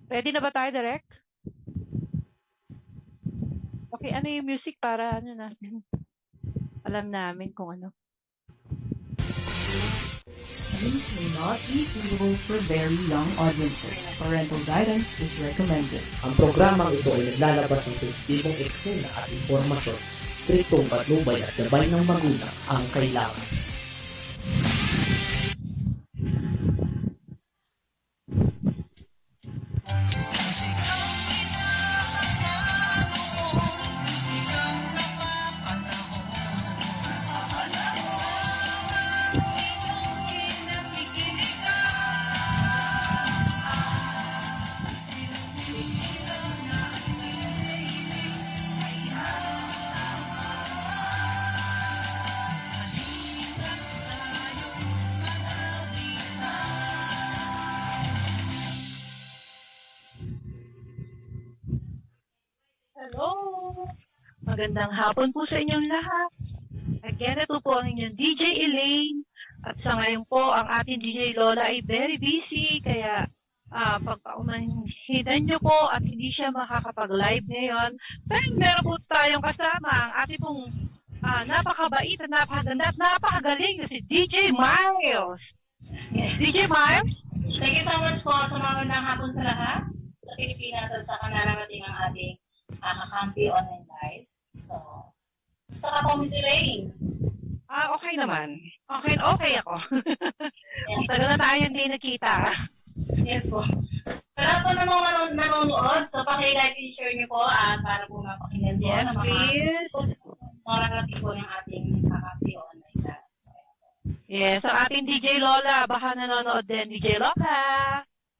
Ready na ba tayo, Direk? Okay, ano yung music para ano natin? Alam namin kung ano. Scenes may not be suitable for very young audiences. Parental guidance is recommended. Ang programang ito ay naglalabas ng sensitibong eksena at impormasyon. Striktong patnubay at gabay ng magulang ang kailangan. Hello! Magandang hapon po sa inyong lahat. Again, ito po ang inyong DJ Elaine. At sa ngayon po, ang ating DJ Lola ay very busy. Kaya pagpaumanhidan nyo po at hindi siya makakapag-live ngayon. Pero meron po tayong kasama ang ating pong napakabait at napakaganda at napakagaling na si DJ Miles. Yes. DJ Miles? Thank you so much po sa magandang hapon sa lahat sa Pilipinas at sa kanarating ang ating kakampi online live. So, gusto ka po, Miss Elaine? Okay naman. Okay ako. Tagal na tayo hindi nakita. Yes po. Sa lahat po ng mga nanonood, so paki-like and share niyo po at para po mapakinggan po Yes, ng mga please. mararating po ng ating kakampi online live. So, Yes, ang ating DJ Lola. Baka nanonood din, DJ Lola.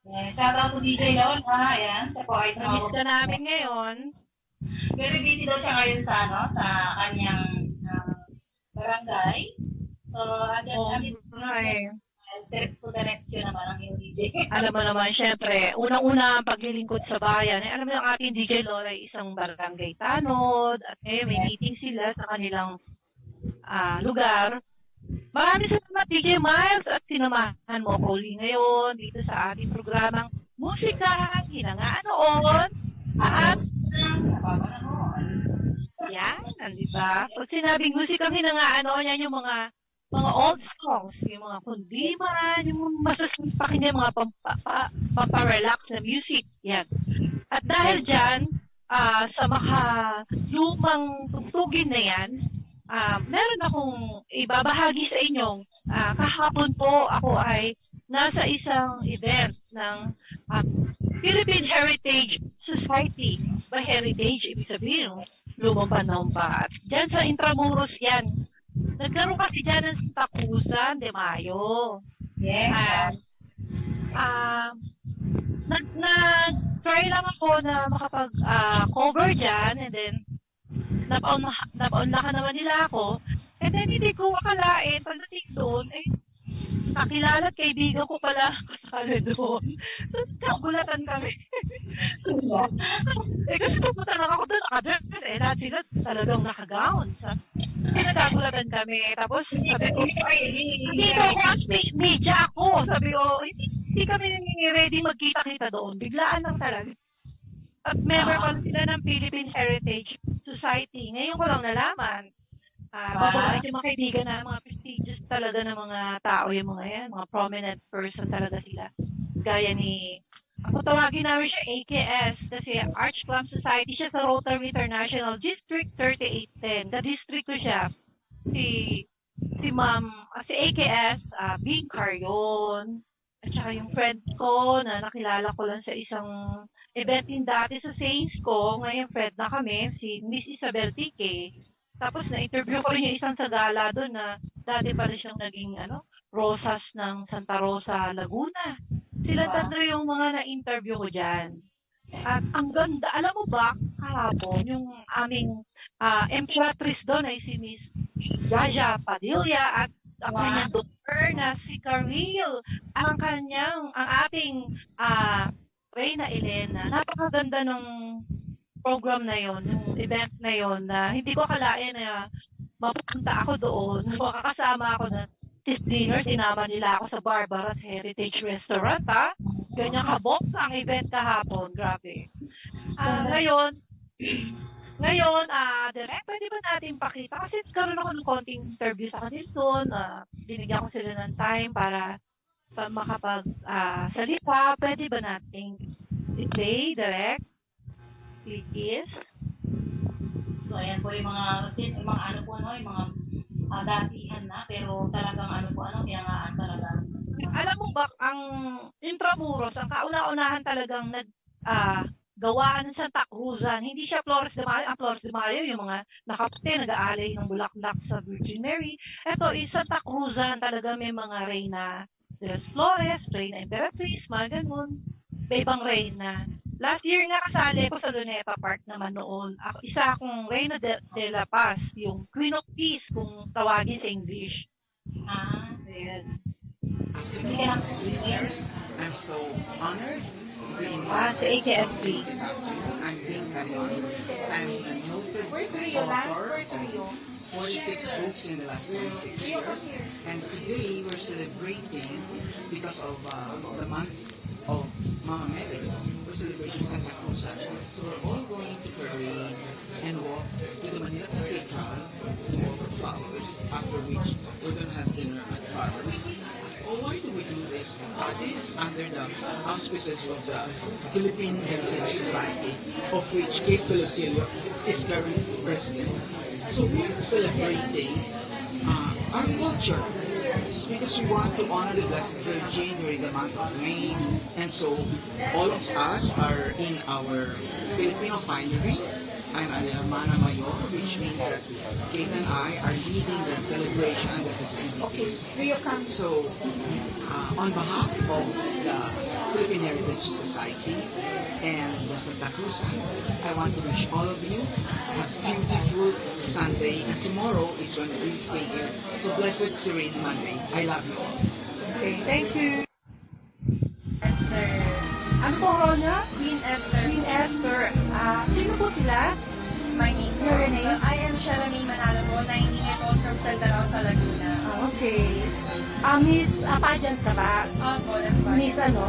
yes, shout out to DJ Lola. Ayan, siya po ay Namiss tumawag ka namin ngayon. Very busy daw siya ngayon sa sa kanyang barangay. So, andito Okay. Direct to the rescue naman ang yung DJ. Alam mo naman, syempre, unang-una ang paglilingkod sa bayan. Alam mo yung ating DJ Lola ay isang barangay tanod at may meeting sila sa kanilang lugar. Maraming salamat DJ Miles at sinamahan mo ko uli ngayon dito sa ating programang Musika, Hinangaan Noon. At yan, di ba? Pag sinabing musikang hinangaan noon, yan yung mga old songs, yung mga kundiman, yung masasarap pakinggan, mga pamparelax na music. Yan. At dahil dyan, sa makalumang tugtugin na yan, meron akong ibabahagi sa inyo. Kahapon po ako ay nasa isang event ng Philippine Heritage Society. By heritage, ibig sabihin, lumang panahon pa. At dyan sa Intramuros yan, nagkaroon kasi dyan ng Santa Cruzan de Mayo. Yes. Nag-try lang ako na makapag-cover dyan and then napaunlakan naman nila ako. And then hindi ko akalain, pagdating doon, nakilala at kaibigan ko pala kasali doon. So, kagulatan kami. Kasi pupunta lang ako doon, nakadress. Lahat sila talagang nakagown. Nagagulatan kami. Tapos, sabi ko, dito ako as media ako. Sabi ko, hindi kami ready magkita-kita doon. Biglaan lang talaga. At member pala sila ng Philippine Heritage Society. Ngayon ko lang nalaman. Mababait yung mga kaibigan na mga prestigious talaga na mga tao yung mga yan. Mga prominent person talaga sila. Gaya ni, ako tawagin namin siya AKS kasi Arch Plum Society siya sa Rotary International District 3810. Ka-district ko siya. Si AKS, Bing Carrion. At saka yung friend ko na nakilala ko lang sa isang event din dati sa Saints ko. Ngayon friend na kami, si Miss Isabel Tique. Tapos na-interview ko rin yung isang sa gala doon na dati pala siyang naging Rosas ng Santa Rosa, Laguna. Sila tatlo yung mga na-interview ko dyan. At ang ganda, alam mo ba, kahapon, yung aming emperatrice doon ay si Miss Jaja Padilla at ang kanyang daughter na si Caril, ang ating Reyna Elena. Napakaganda ng program na yon, yung event na yon na hindi ko akalain na mapupunta ako doon, makakasama ako na this dinner, sinama nila ako sa Barbara's Heritage Restaurant, Ganyan kabongga ang event kahapon. Grabe. Ngayon, Direk, pwede ba natin pakita? Kasi karoon ako ng konting interview sa kanila doon. Binigyan ko sila ng time para makapag-salita. Pwede ba natin i-play, Direk? Please. So, ayan po yung mga ano po, no, yung mga datihan na, pero talagang ano po, pinangaan talaga. Alam mo ba, ang Intramuros, ang kauna-unahan talagang gawaan ng Santa Cruzan, hindi siya Flores de Mayo. Ang Flores de Mayo, yung mga nakapte, nag-aalay ng bulaklak sa Virgin Mary. Ito is Santa Cruzan, talaga may mga Reyna de las Flores, Reyna Imperatriz, mga ganun. May ibang Reyna. Last year nga kasali ko sa Luneta Park naman noon. Isa akong Reyna de la Paz, yung Queen of Peace kung tawagin sa English. Ayan. Hindi ka lang I'm so honored to be Sa AKSB. I'm being Carion. I'm a noted author of 46 books in the last 26 years. And today we're celebrating because of the month of Mama Mary. We're celebrating Santa Cruz. So we're all going to parade and walk to the Manila Cathedral to offer flowers, after which we're going to have dinner at Farmers. Oh, why do we do this? This is under the auspices of the Philippine Heritage Society, of which Kate Pelosilio is current president. So we're celebrating our culture because we want to honor the Blessed Virgin during the month of May. And so all of us are in our Filipino finery. I'm an Hermana Mayor, which means that Kate and I are leading the celebration and the festivities. So, on behalf of the Philippine Heritage Society and the Santa Cruz, I want to wish all of you a beautiful Sunday. And tomorrow is when we stay here. So, blessed Serene Monday. I love you all. Okay, thank you. Esther. Ano po role niya? Queen Esther. Queen Esther. Sino po sila? My name. Your name? I am Shalami Manalomo, 19 years old from Santa Rosa, Laguna. Okay. Miss, pageant ka ba? Opo, that's right. Miss ano?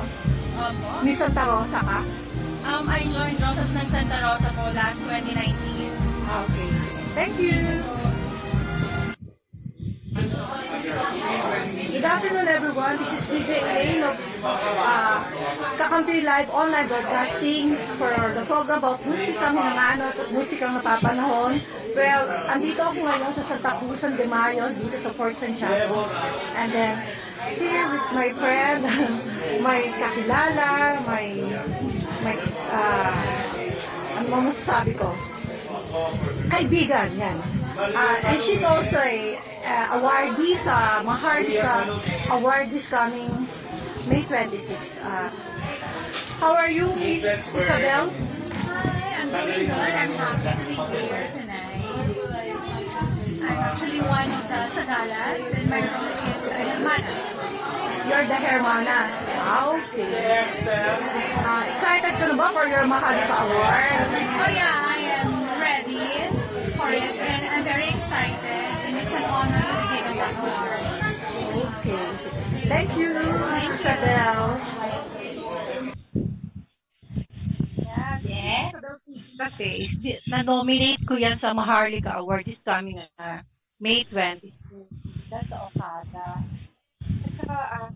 Opo. Miss Santa Rosa ka? I joined Rosas ng Santa Rosa po last 2019. Okay. Thank you. Good afternoon, everyone. This is DJ Elaine of Kakampi Live Online Broadcasting for the program about musikang hinanganot at musikang napapanahon. Well, andito ako ngayon sa Santa Cruzan de Mayo, dito sa Fort Santiago. And then, here with my friend, may kakilala, ano masasabi ko? Kaibigan, yan. And she's also a awardee sa Maharlika Award this coming May 26. How are you, Miss Isabel? Hi, I'm doing good. I'm happy to be here tonight. I'm actually one of the Sagalas, and my role is Hermana. You're the Hermana. Okay. Excited ka na ba for your Maharlika Award? Oh yeah, I am ready for it, and I'm very excited, and it's an honor to be given that award. Okay. Thank you, Miss Isabel. Yes. Kasi na-nominate ko yan sa Maharlika Award this coming May 20. That's the Okada. At saka,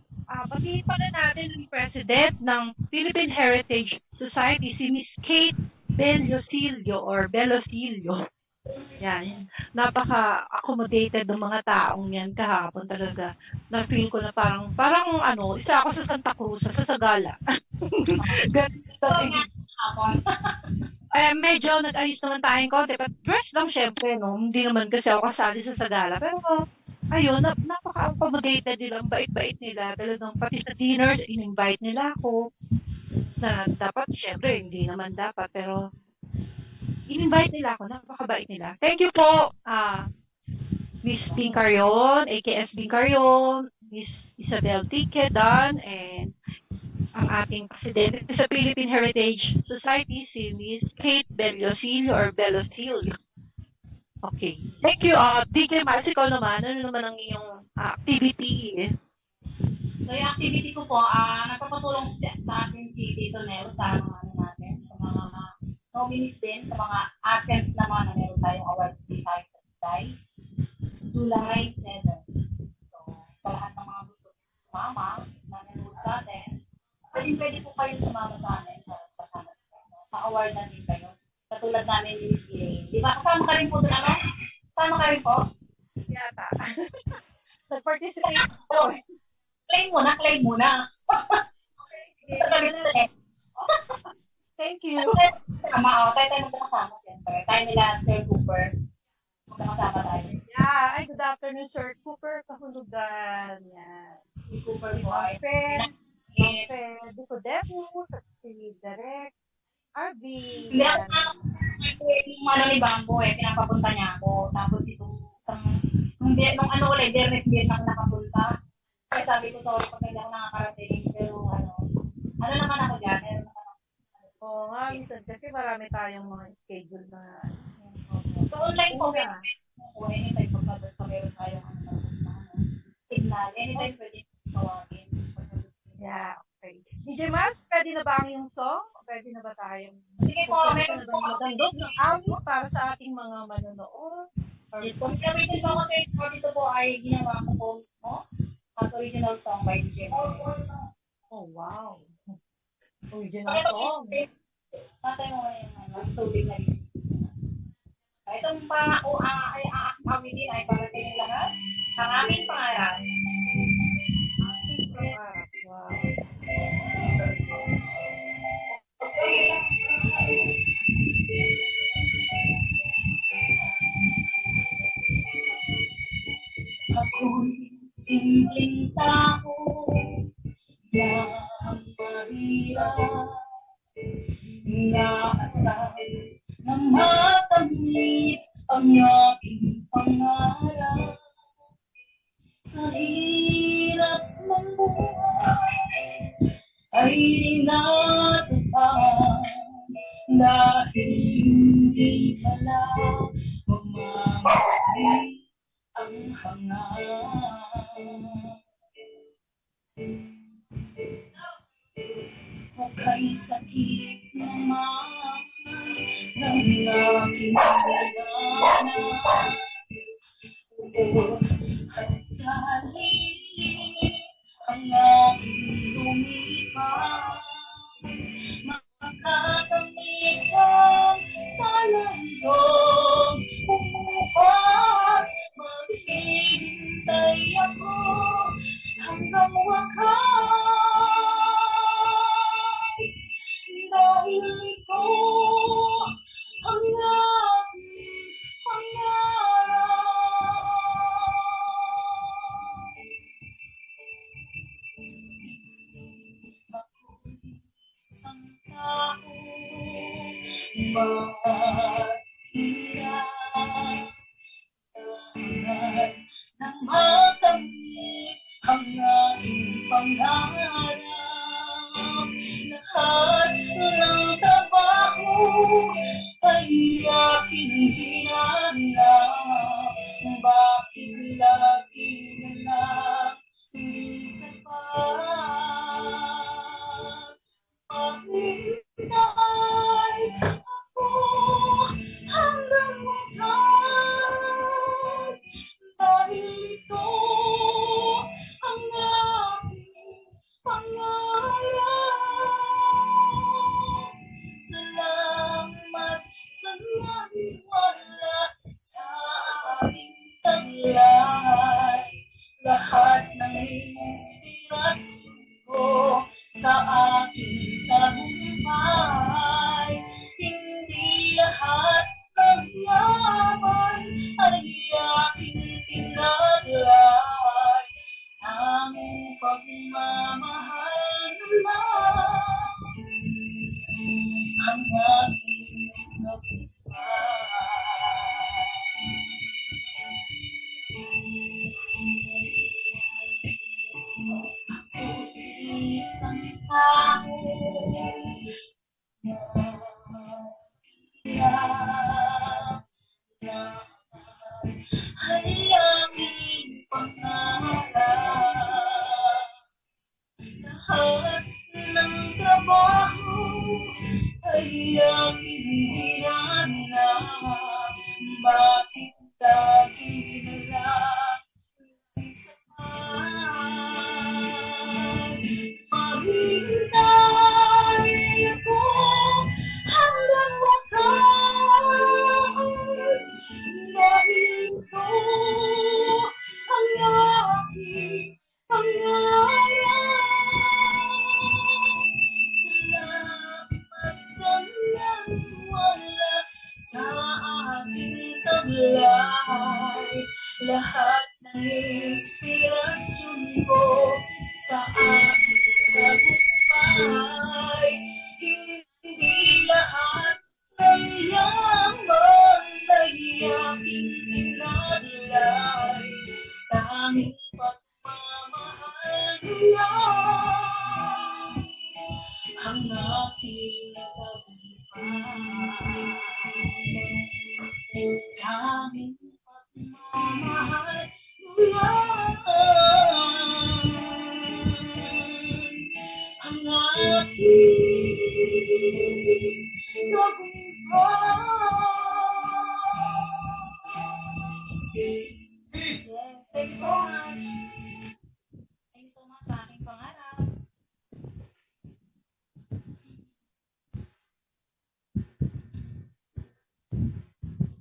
batiin pala natin yung president ng Philippine Heritage Society, si Miss Kate Bellosilio or Bellosilio. Yan. Napaka-accommodated ng mga taong yan kahapon talaga. Na-feel ko na parang isa ako sa Santa Cruz, sa Sagala. Medyo nag-ayos naman tayong konti, but dress lang syempre, no? Hindi naman kasi ako kasali sa Sagala. Pero, ayun, napaka-accommodated nila, ang bait-bait nila. Talagang pati sa dinner, in-invite nila ako. Na dapat, syempre, hindi naman dapat, pero in-invite nila ako, napakabait nila. Thank you po, Miss Pincarion, AKS Pincarion, Miss Isabel Tiquedan, and ang ating presidente sa Philippine Heritage Society, si Miss Kate Bellosilio or Bellosilio. Okay. Thank you. DJ Miles, ikaw naman, ano naman ang iyong activity? So, yung activity ko po, nagpapatulong sa akin si Tito Nel sa mga ano natin, sa mga nominees din, sa mga ascent naman na meron tayong award din tayo sa July 7. So, sa lahat ng mga gusto sumama, na nanood sa atin, pwede po kayo sumama sa amin para kasama sa award na din kayo. Katulad namin ni Miss Elaine. Di ba? Kasama ka rin po doon, ano? Kasama ka rin po? Yata. Nag-participate po. Claim muna, claim muna. Okay. Thank you. Tayo magkakasama. Siyempre. Tayo nila, Sir Cooper. Magkakasama tayo. Yeah. Ay, good afternoon, Sir Cooper. Kahulugan. Yan. Si Cooper po ay Di ko Debu, si Derek, RV. Hindi ako yung ano ni Bambo pinapapunta niya ako. Tapos itong nung ano ulit, Biyernes din ako nakapunta. Kaya sabi ko, sorry pag hindi ako nakakarating. Pero ano naman ako dyan. Oo nga, minsan kasi marami tayong mga schedule na. So online po, anytime pagkabasta meron tayong signal. Anytime pwede tawagin. Yeah, okay. DJ Mas, pwede na ba ang iyong song? Pwede na ba tayong Sige po, meron po. magandog ng awit para sa ating mga manonood? Yes, kung gamitin po ako sa dito po ay ginawa ko po mismo. Ang original song by DJ Moses. Oh, wow. Original song. Tatay mo yung tubig na dito. Itong ay awitin ay para sa inyo lahat. Ang aming pangarap. Ating pangarap. Wow. Ako'y simpleng tao na mahirap inaasal na matamit ang aking pangarap sa hirap ng buhay ay dinatupad dahil hindi pala mamamahali ang hangarap. Kay sakit naman ng aking labanan, ubod at galing ang aking lumipas, makakamit ang talayong bumukas, maghihintay ako hanggang wakas. Dahil ito ang aking pangarap. Ako'y isang tao mahirap, tangan ng matamit ang aking pangarap. Lahat ng trabaho ay aking ginagawa. Bakit lagi na lang hindi sapat? Maghintay ako hanggang wakas. Dahil ito ang aking pangarap. Salamat sa naniwala sa aking taglay. Lahat ng inspirasyon ko sa aking tagumpay. Hindi lahat ng yaman ay aking tinaglay. Ang pagmamahal naman ang aking nabuhay. Isang tao na ay aking pangarap. ay aking ginana. Bakit lagi na lang ay sakay? Maghihintay ako hanggang wakas, dahil ito ang aking pangarap. Salamat sa nagwala sa aking taglay. Lahat ng inspirasyon ko sa aking tagumpay. Hindi lahat ng yaman ay aking inadlay. Tanging pagmamahal lang ang aking tagumpay. Tanging pagmamahal lang ang aking tagumpay. Yes, thank you so much. Thank you so much sa aking pangarap.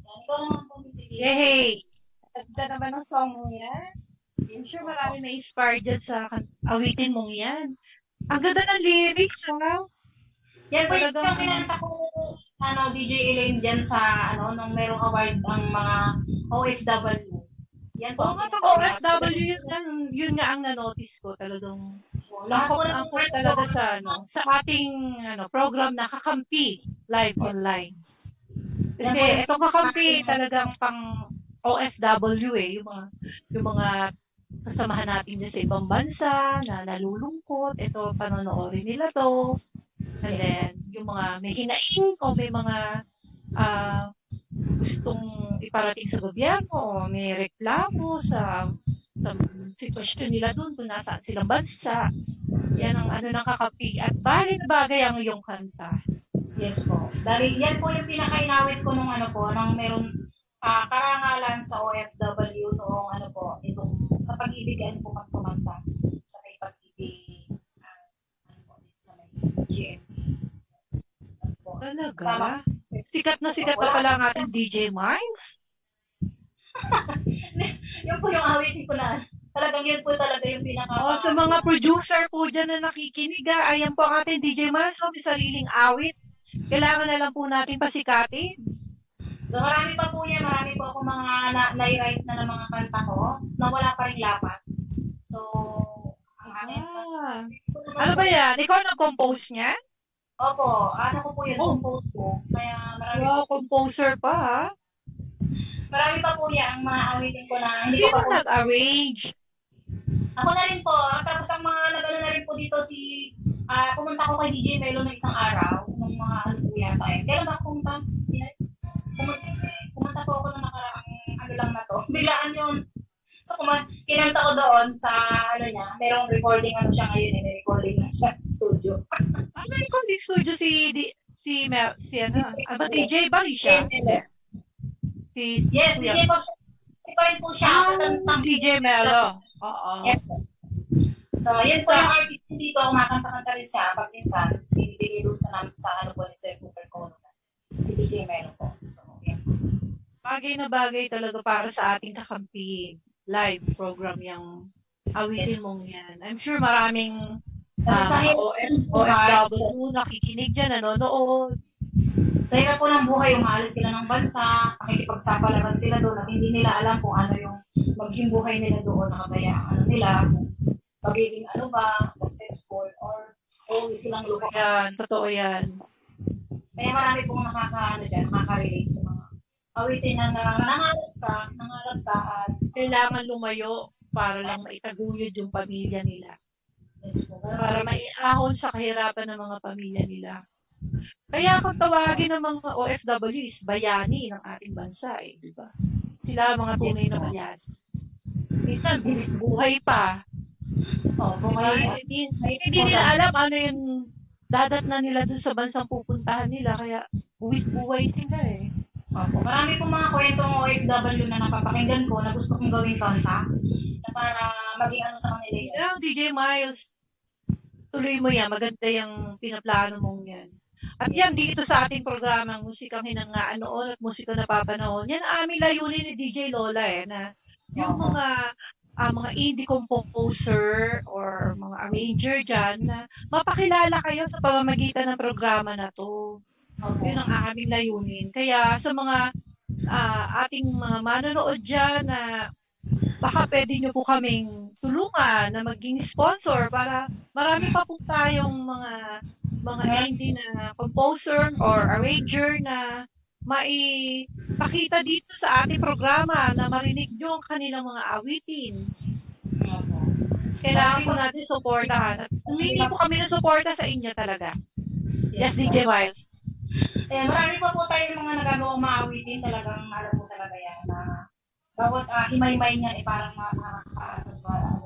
Yan, ikaw naman po, Miss Elise. Yay! Ganda naman ang song mo yan. I'm sure marami na-inspire dyan sa awitin mong yan. Ang ganda ng lyrics, ha? Yan po yung Talagang- kinanta ko, DJ Elaine dyan sa, nung merong award ang mga OFW. Yan po Oo ang nga, kinanta pag ko. OFW, yun nga ang na-notice ko talagang Lahat po ng angkop talaga sa ating program na Kakampi live online. Kasi itong Kakampi talagang pang OFW yung mga kasamahan natin dyan sa ibang bansa na nalulungkot. Ito, panonoodin nila to. And then, yung mga may hinaing o may mga gustong iparating sa gobyerno o may reklamo sa sitwasyon nila doon kung nasaan silang bansa. Yan ang ng Kakampi. At bagay na bagay ang iyong kanta. Yes po. Dahil yan po yung pinakainawit ko nung nung meron karangalan sa OFW noong itong sa pag-ibigan po kumanta sa may pag-ibig sa may GMP. Talaga? Sikat na pala ang ating DJ Mines. Yun po yung awitin ko na. Talagang yun po talaga yung pinaka... Sa mga producer po dyan na nakikinig, ayan po ang ating DJ Mines. So, may sariling awit. Kailangan na lang po natin pasikatin. So marami pa po yan. Marami po ako mga na-write na ng mga kanta ko na wala pa rin lapat. So, ang akin Ano ba yan? Ikaw nag-compose niya? Opo, ko po yun, compose ko. Kaya marami Wow, composer pa ha? Marami pa po yan ang mga awitin ko na hindi ko Sino pa po. nag-arrange? Ako na rin po. Tapos ang mga nag-ano na rin po dito pumunta ko kay DJ Melo ng isang araw, nung mga po yata eh. Kailan ba pumunta? Pumunta po ako na nakaraang lang na to. Biglaan yun. So, kinanta ko doon sa niya. Merong recording siya ngayon eh. May recording na siya studio. Ano recording studio DJ ba rin siya? Yes, DJ po siya. Pa rin po siya. DJ Melo. Oo. Yes po. So, yan po yung artist dito. Kumakanta-kanta rin siya. Pag minsan, binibigay doon sa po ni Sir Cooper Cono. Si DJ Melo po. So, yan. Bagay na bagay talaga para sa ating Kakampi live program yung awitin mong yan. I'm sure maraming OFW nakikinig dyan, nanonood. Sa hirap po ng buhay, umalis sila ng bansa, nakikipagsapalaran sila doon at hindi nila alam kung ano yung maging buhay nila doon, nakakaya nila, kung magiging successful or silang lupa. Yan, totoo yan. Kaya marami pong nakaka-relate sa mga awitin na nangarap ka at kailangan lumayo para lang maitaguyod yung pamilya nila. yes po, Para maiahon sa kahirapan ng mga pamilya nila. Kaya kung tawagin ng mga OFW is bayani ng ating bansa di ba? Sila ang mga tunay na bayani. Minsan, buhay pa. buhay. Hindi nila alam ano yung dadat na nila dun sa bansang pupuntahan nila, kaya buwis-buway sila eh. Opo. Marami pong mga kwentong OFW na napapakinggan ko na gusto kong gawing kanta na para maging ano sa kanila yun. Yeah, DJ Miles, tuloy mo yan. Maganda yung pinaplano mong yan. At yan, dito sa ating programang Musikang Hinangaan noon at Musikang Napapanahon, yan ang aming layunin ni DJ Lola na yung mga indie composer or mga arranger dyan na mapakilala kayo sa pamamagitan ng programa na to. Yun ang aming layunin. Kaya sa mga ating mga manonood dyan na baka pwede nyo po kaming tulungan na maging sponsor para marami pa po tayong mga indie na composer or arranger na maipakita dito sa ating programa na marinig nyo ang kanilang mga awitin. Kailangan po natin supportahan. At humingi po kami ng suporta sa inyo talaga. Yes, DJ Miles. Marami pa po tayo mga nagagawang maawitin. Talagang alam po talaga yan na bawat himay-may niyan parang makakaato sa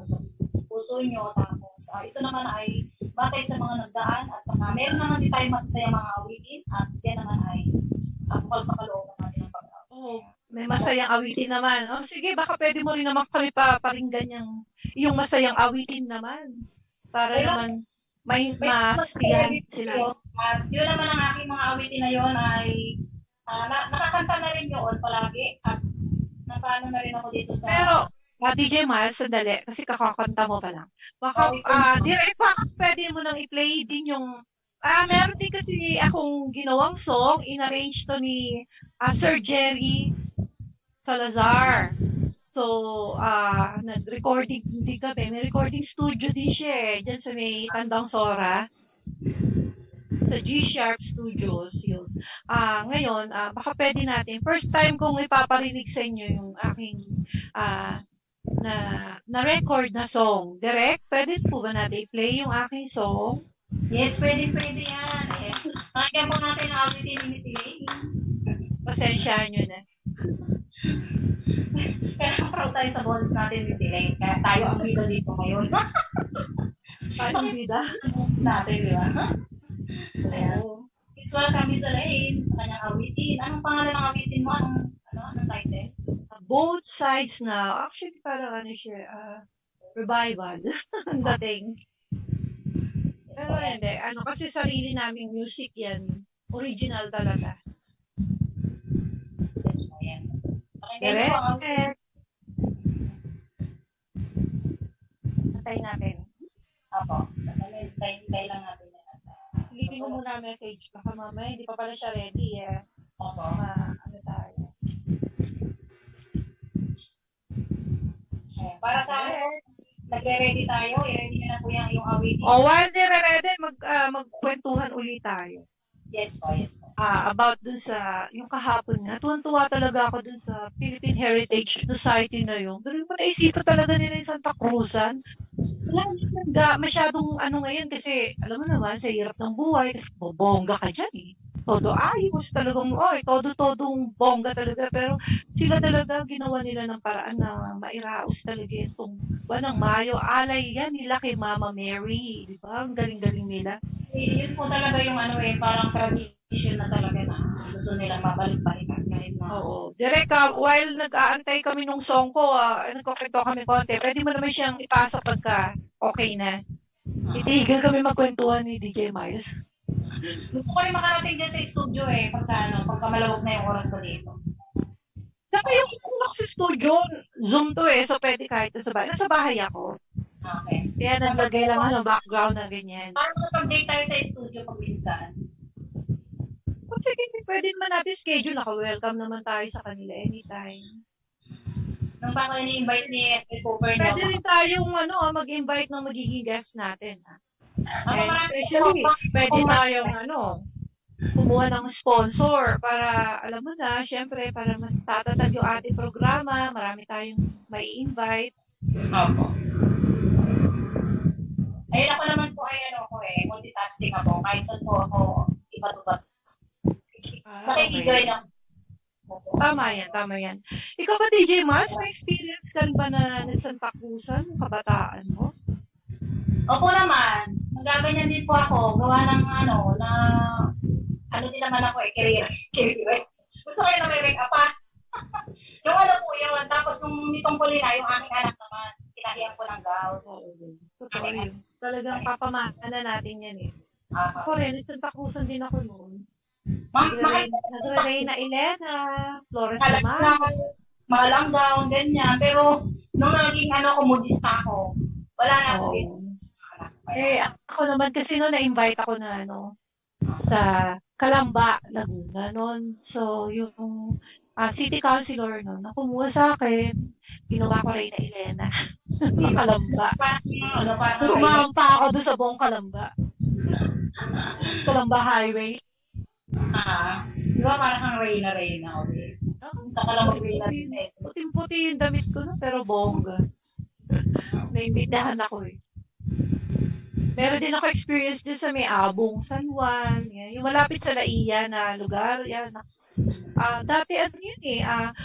puso nyo. Tapos ito naman ay batay sa mga nagdaan at saka meron naman din tayo masasaya mga awitin at yan naman ay bukal sa kalooban natin ng pag-awit. May masayang awitin naman. Sige, baka pwede mo rin naman kami paparinggan yung masayang awitin naman. Para naman may masiyahan sila. Yun naman ang aking mga awitin na yun ay nakakanta na rin yun palagi at napaano na rin ako dito sa... Pero, DJ Miles, sandali, kasi kakakanta mo pa lang. Baka, direct pa, pwede mo nang i-play din yung... meron din kasi akong ginawang song, in-arrange to ni Sir Jerry Salazar. So, nag-recording din kami. May recording studio din siya dyan sa may Tandang Sora. Sa G-Sharp Studios, yun. Ngayon, baka pwede natin. First time kong ipaparinig sa inyo yung aking na-record na song. Direct, pwede po ba natin i-play yung aking song? Yes, pwede yan. Pakinggan po natin ang awitin ni Miss Elaine. Pasensyahan nyo na. Kaya proud tayo sa boses natin, Miss Elaine. Kaya tayo ang bida dito ngayon. Paano bida? Ang boses natin, di ba? Ayan. Please welcome Miss Elaine sa kanyang awitin. Anong pangalan ng awitin mo? Anong title? Both Sides Now. Actually, parang siya, revival. Ang dating. Pero hindi. Kasi sarili naming music yan. Original talaga. Yes po yan. Direct. Antay natin. Apo. Hintay lang natin yan. Silipin ko muna message. Baka mamaya, hindi pa pala siya ready eh. Opo. Tayo. Para sa nagre-ready tayo, i-ready nyo na po yung awitin. While nire-ready, magkwentuhan ulit tayo. Yes po. About dun sa, yung kahapon nga, tuwan-tuwa talaga ako dun sa Philippine Heritage Society na yun. Pero yung naisipan talaga nila yung Santa Cruzan. Wala nila masyadong ngayon kasi, alam mo naman, sa hirap ng buhay, kasi bongga ka dyan eh. Todo ayos talagang, todo-todong bongga talaga. Pero sila talaga ginawa nila ng paraan na mairaos talaga itong buwan ng Mayo. Alay yan nila kay Mama Mary. Di ba? Ang galing-galing nila. Yun po talaga yung parang tradition na talaga na gusto nilang mabalik-balikan kahit na. Oo. Direk, while nag-aantay kami nung song ko, nagkukwento kami konti, pwede mo naman siyang ipasok pagka okay na. Itigil kami magkwentuhan ni DJ Miles. Gusto ko rin makarating dyan sa studio pagka malawag na yung oras ko dito. Saka yung kukulak sa studio, Zoom to so pwede kahit nasa bahay. Nasa bahay ako. Okay. Kaya naglagay lang background na ganyan. Paano makapag-date tayo sa studio pag minsan? Sige, pwede naman natin schedule. Naka-welcome naman tayo sa kanila anytime. Nung pa ako ini-invite ni Esther Cooper, pwede rin tayong mag-invite ng magiging guest natin. And especially, pwede tayong kumuha ng sponsor para, alam mo na, syempre, para mas tatatag yung ating programa, marami tayong may invite. Opo. Ayun ako naman po ay multitasking ako. Kahit saan po ako iba-iba. Nakikijoin ako. Tama yan. Ikaw ba, DJ Mas, may experience ka ba na Santa Cruzan, kabataan mo? Opo naman. Nagaganyan din po ako, gawa ng ano din naman ako career. Gusto ko na may make-up pa. Yung ano po yun, tapos nung nitong huli na, yung aking anak naman, tinahiyan ko ng gown. Oo. Totoo yun. Talagang papamana natin yan eh. Ah, Ako rin, isang takusan din ako noon. mahal Nag-Reyna Elena, Flores mahal Romano. mahal ang gown, ganyan. Pero, nung naging modista ako, wala na ako din. Oo. Ako naman kasi noon na-invite ako na sa Calamba, Laguna noon. So, yung city councilor noon, kumuha sa akin, ginawa ko Reyna Elena. Calamba. Parang Sumampa ako doon sa buong Calamba. Calamba Highway. di ba parang kang Reyna, okay? Sa kalamang Reyna din eh. Puting-puti yung damit ko, no? Pero bongga. Naimbitahan ako eh. Meron din ako experience din sa may Abong, San Juan, yan. Yung malapit sa Laia na lugar, yan. Dati yun eh,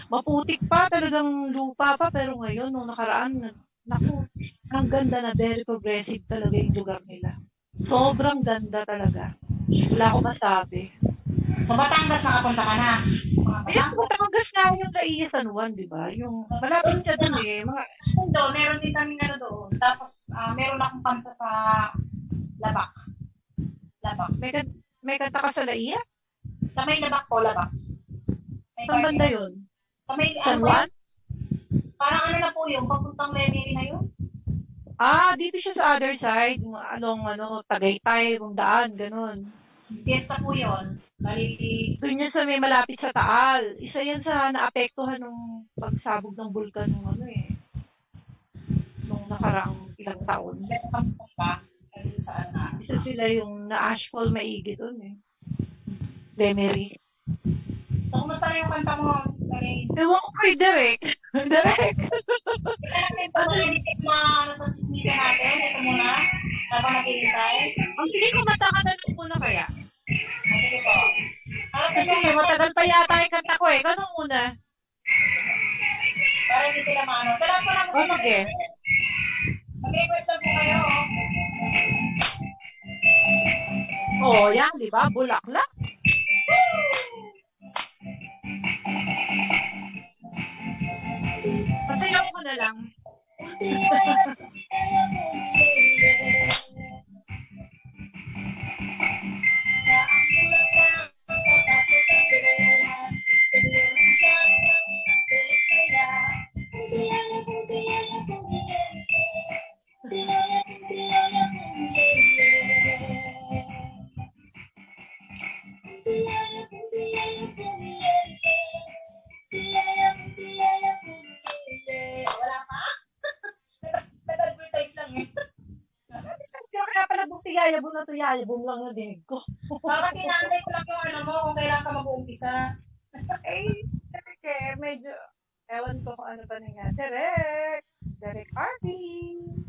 maputik pa, talagang lupa pa, pero ngayon, nung nakaraan, naku, ang ganda na, very progressive talaga yung lugar nila. Sobrang ganda talaga. Wala akong masabi. Sa Batangas nakapunta ka na. Ayun, Batangas na yung Laia San Juan, di ba? Yung malapit siya dun eh. Meron din kami doon. Tapos, meron akong kanta sa Labak. May kanta ka sa Laia? Sa may Labak po, Labak. Saan banda yun? Sa may, San Juan? parang na po yung papuntang Lenny na yun. Dito siya sa other side, yung along Tagaytay, yung daan, ganun. Fiesta po yun. Bali, Doon yan sa may malapit sa Taal. Isa yan sa naapektuhan ng pagsabog ng bulkan nung nung nakaraang ilang taon. meron kami punta. Saan na. Isa sila yung na-ashfall maigi doon eh. Lemery. So, kumusta na yung kanta mo, Saray? Ewan ko kay Derek. Derek! Kita natin pa ulit yung mga sa chismisa natin. Ito muna. Habang naghihintay. Ang sige, kumanta ka na lang muna kaya. Sige po. Sige, matagal pa yata yung kanta ko eh. Ganun muna. Para hindi sila maano. Salamat po lang po. Sige. Mag-request lang po kayo. Yan, di ba? Bulaklak. Pasayaw ko na lang. Wala pa? Nag-advertise lang eh. Kaya pala yayabong na to, yayabong lang yung dinig ko. Baka sinanday ko lang yung mo kung kailan ka mag-uumpisa. Medyo, ewan ko kung ano pa nga. Derek Arvin.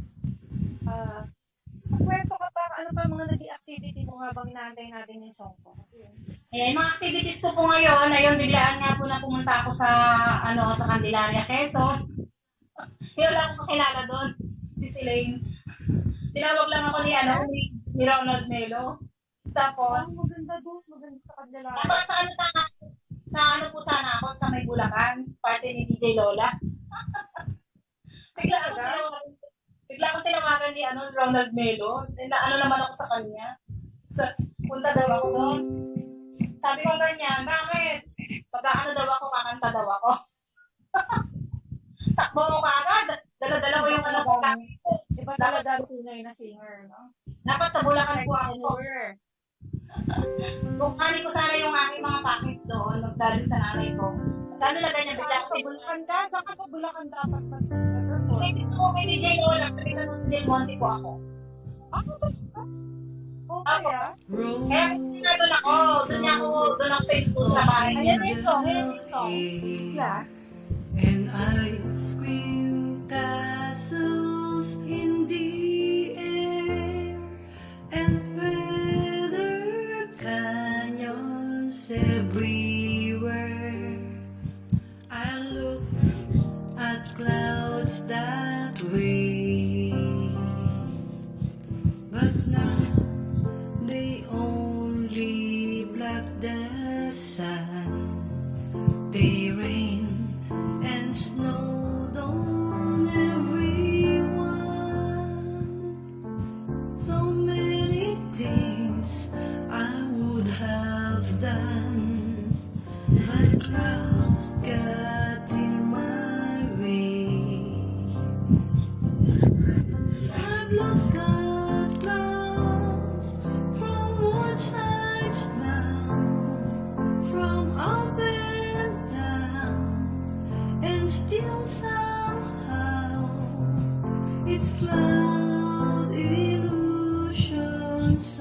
Kwento ka pa, ano pa mga naging activity mo habang inaantay natin yung song ko. Yung mga activities ko po ngayon, biglaan nga po na pumunta ako sa, sa Candelaria, Quezon. Wala akong kakilala doon. Si Silaine. Tinawag lang ako ni Ronald Melo. Tapos, Maganda doon, maganda sa kanila. tapos sa po sana ako, sa may Bulacan, party ni DJ Lola. Bigla akong tinawagan ni Ronald Melo. Naman ako sa kanya. Punta daw ako doon. Sabi ko ganyan, bakit? Pag daw ako, kakanta daw ako. Takbo ko kaagad. Dala-dala ko yung ko. Iba talaga ang tunay na singer, no? Dapat sa Bulacan po ako. Kung ko sana yung aking mga package doon, magdali sa nanay ko. Magkano lagay niya bigla ako. Bulacan ka? Saka sa Bulacan dapat May dito ko kay DJ Lola, sabi sa Del Monte po ako. Okay, Kaya na doon ako. Doon ako sa school sa bahay. Ayan yung song. Yeah. And I scream castles in the air and feather canyons everywhere. I look at clouds that way, but now the sun. They rain and snow on everyone. So many things I would have done, but clouds got in my way. I've looked at clouds from one side now, from up and down, and still somehow it's cloud illusions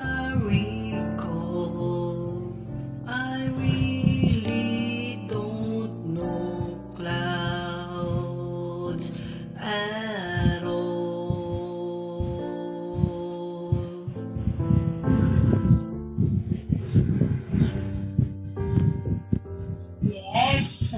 I recall. I really don't know clouds at all. Yes.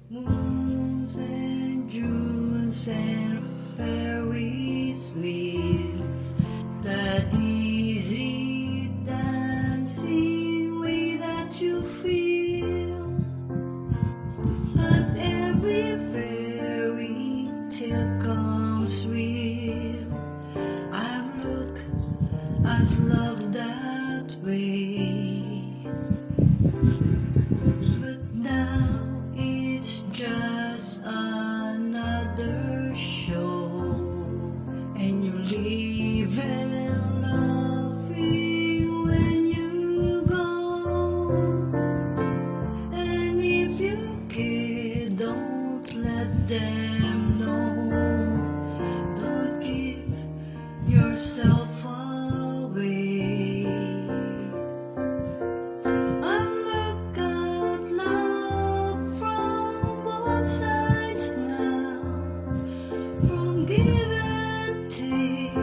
Moons and Junes and Ferris wheels, that easy dancing way that you feel, as every fairy tale comes real. I've looked at love that way, but now it's just another show, and you leave and laughing when you go. And if you care, don't let them know. Don't give yourself away. I'm look at love from both sides now, from give and take,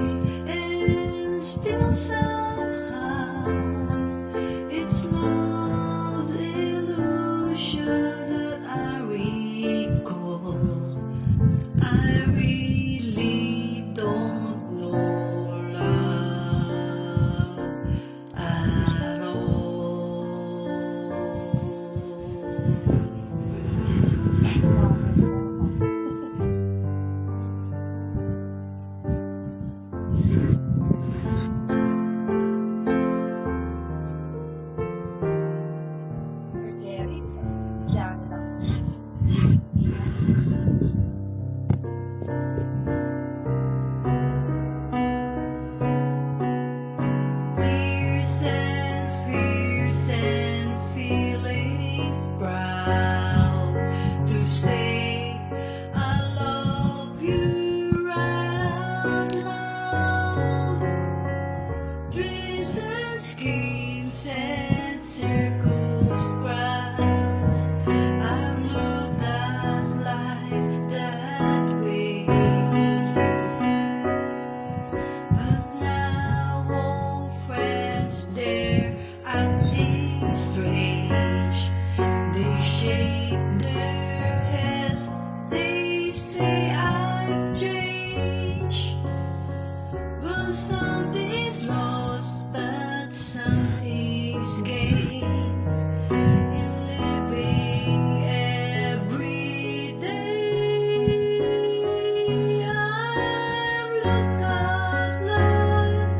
and still somehow it's love's illusions that I recall. I really don't know love at all. Sir Jerry, siya lang. Fierce and feeling proud to say I love you right out loud. Dreams and schemes and circles, crowds, I've looked at life that way. But now old friends, they're acting strange. They shake their heads, they say I've changed. Well, something's lost, but something's gained in living every day. I've looked at life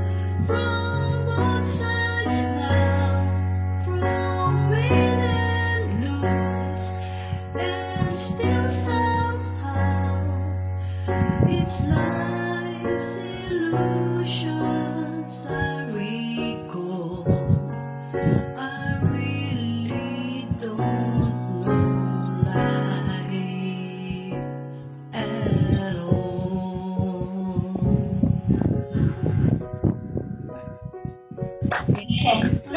from both sides now, from win and lose, and still somehow it's life's illusions I recall. I really don't know life at all. Yes. I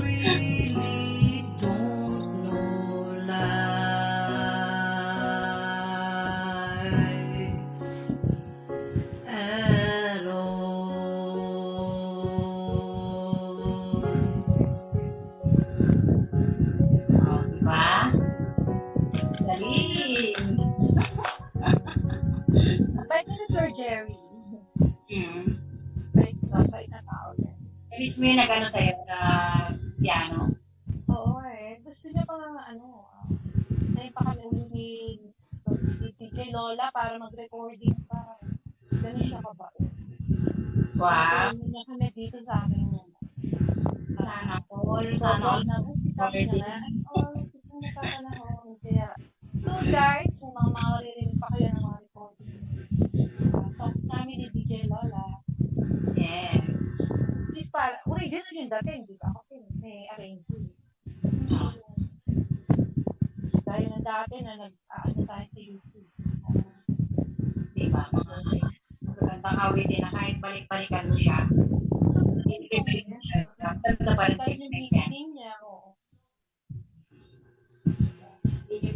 really don't know life at all. Oh, diba? Galing. Bait niyo, Sir Jerry. Mm. Bait na tao yan. Miss Gusto mo yung nag-ano sa'yo, na piano? Oo eh. Gusto niya pa nga ngayon pa kami humingi si DJ Lola para mag-recording pa. Ganun siya kabait. Wow. Tulungan niya kami dito sa akin. Sana all. Sana all. Na musika niya na. Gusto niya pa panahon. Kaya, so guys, kung mga maririnig pa kayo ng mga recording songs namin ni DJ Lola, Yes. please para, original yung dating, di ba? Kasi may arrangement. Dahil na dati na nag-ano tayo sa YouTube. Diba? Magagandang awitin na kahit balik-balikan mo siya. So, Ibig mo siya. Ganda pa rin dahil yung technique niya. meaning niya, oo. Yun yung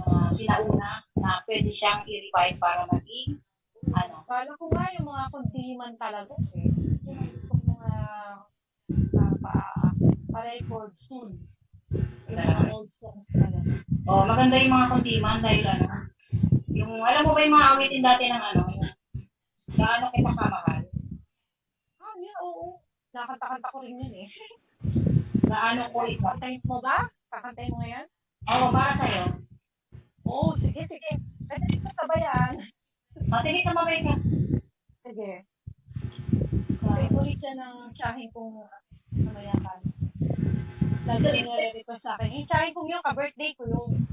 mga sinauna na pwede siyang i-revive para maging Kala ko nga yung mga kundiman talaga eh. Yung gusto ko mga pa-record soon. Yung mga old songs talaga. Oh, maganda yung mga kuntiman dahil yung, alam mo ba yung mga awitin dati ng yung gaano kita kamahal? Yeah, oo. Nakakanta-kanta ko rin yun eh. Gaano ko ikaw? Kakantayin mo ba? Kakantayin mo ngayon? Oo, para sa'yo. Oo, sige. Pwede rin ko sabayan. Sige, sumabay ka. Sige. Favorite siya ng tsahin kong namayakan. Lagi nire-request sa akin. Yung tsahin kong yun, ka-birthday ko yun.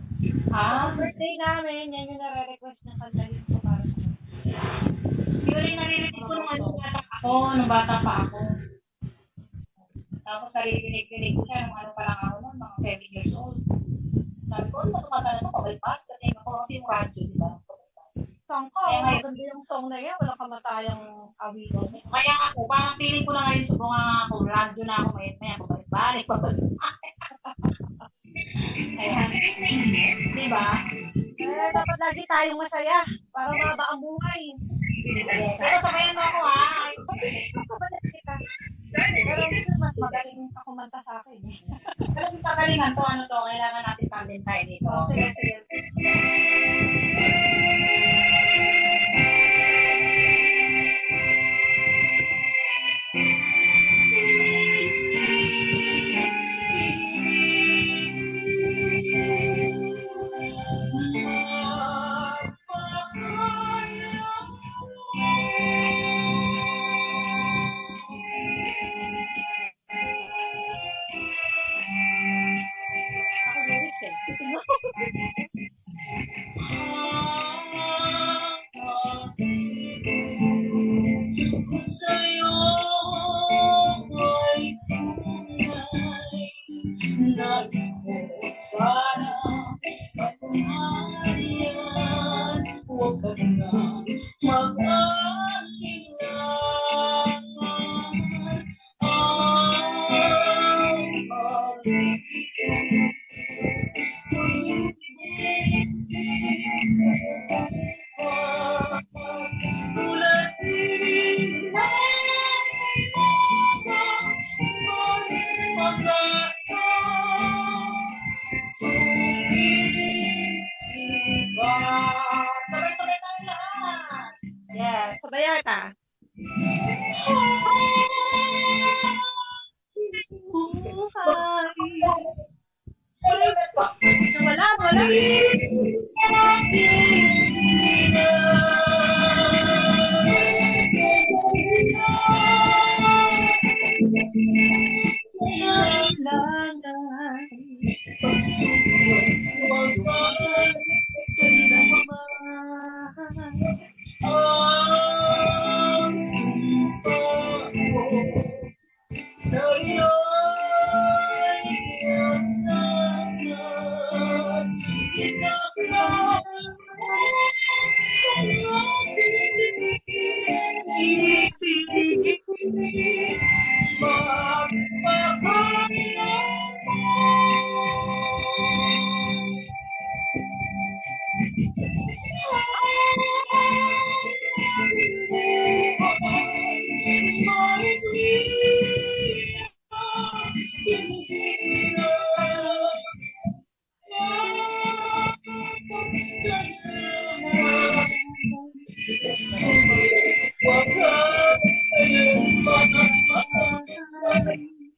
Birthday namin, yan yung nare-request na kantahin ko para sa akin. Yun rin naririnig ko nung bata pa ako. Tapos naririnig ko siya nung pa lang ako nun, mga 7 years old. Sabi ko, ano kumanta na ito, pabalik-balik sa tenga ko kasi yung radyo, di ba? Song ko, maganda yung song na yan, wala kamatayang awitin. Kaya ako, parang feeling ko na ngayon sa bunga ako, radyo na ako, maya pabalik-balik. Ayan. Di ba? Kaya dapat lagi tayong masaya para maba ang buhay. Pero sabayan mo ako ha. Kabalit kita. Pero minsan mas magaling ka kumanta sa akin. Alam mo, kagalingan to, kailangan natin tandem tayo dito. Sige. Ako lyrics eh. Sa'yo ay tunay, nais ko sana patunayan, huwag ka na mag-alinlangan. Ang tulad din ng pag-asa, sumisigaw. Sabay-sabay tayo lahat. Yeah, sabayata. Buhay. Wala. Kailangan Ang sumpa ko sa'yo'y asahan, ikaw lang ang aking ibig, magpakailanman.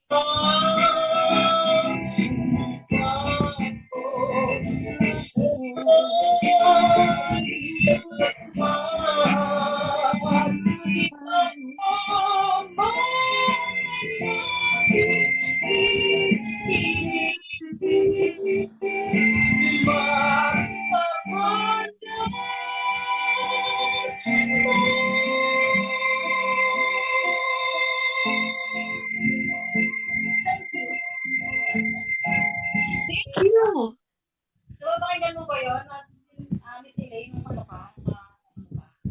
ang sumpa ko sa'yo'y lasman. Thank you. Diba, pakinggan mo ba yun? Miss Elaine, nung ano ka?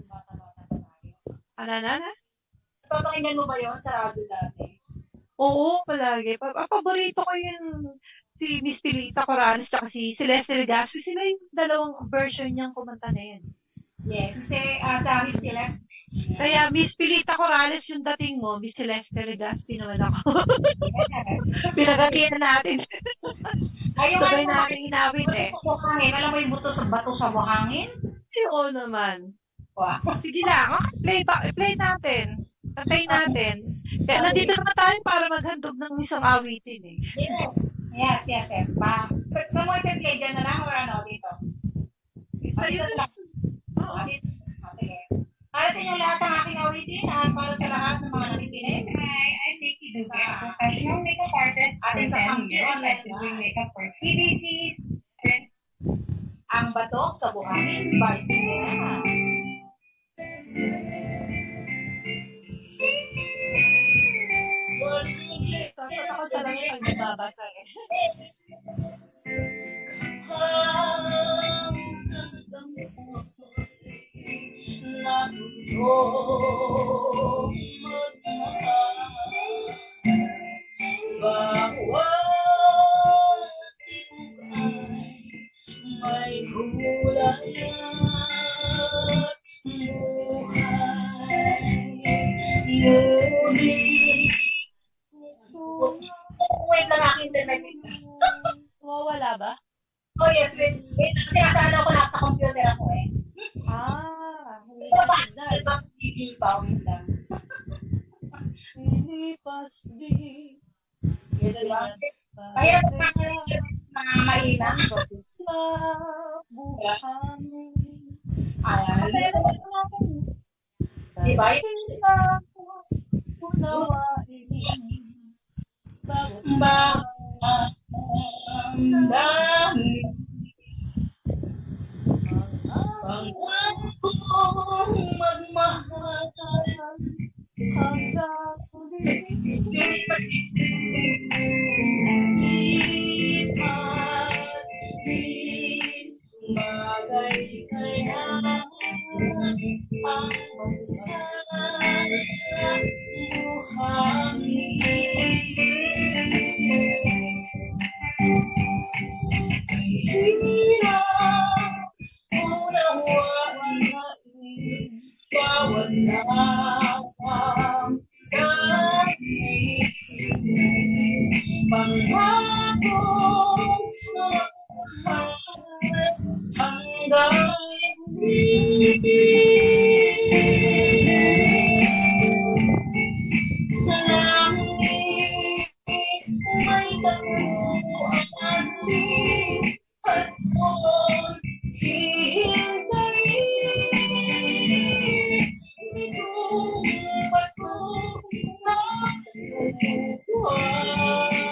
Bata-bata pa tayo. Ano? Napapakinggan mo ba yun sa radyo dati? Oo, palagi. Paborito ko yung si Miss Pilita Corrales tsaka si Celeste Legaspi. Sila yung dalawang version niyang kumanta na yun. Yes. Sa Miss Celeste. Kaya Miss Pilita Corrales yung dating mo, Miss Celeste Legaspi naman ako. Yes. Pinagatian natin. Ay, yung Sabay ano, natin inawit buto eh. sa buhangin. Alam mo yung bato sa buhangin? Oo naman. Wow. Sige lang, play natin. Tatay natin. Kaya nandito naman tayo para maghandog ng isang awitin eh. Yes. So mo i-play dyan na lang or ano dito? Sa'yo Dito na. lang. Oo. Dito. Sige. Para sa inyo lahat ang aking awitin at para sa lahat ng mga nakikinig. Hi, I'm Vicky Duque, a professional makeup artist for Ating 10 kakampi years. online I've been doing live. makeup for TVCs, Ang bato sa buhangin by Sinera. You're listening here. Tatakot sa lang yung pag nagbabasa eh. May kulay at buhay. Ngunit Wait lang aking internet. Mawawala ba? Oh yes, wait. Kasi nasa ano ko, nasa computer ako eh. Hindi Ito na pa, signal. ito ang gigil pa. Wait lang. Lilipas di. Yes, diba? Kaya pa mga mahina. Sa buhangin. Ayan. natin. Diba? Unawain. ba ang dami pangakong magmahal Hanggang huli. lipas din bagay kaya ang magusay buhangin. Hirap unawain bawat nakakagaling pangakong magmahal hanggang sa langit may taguan din at doon hihintayin itong batong sa buhay.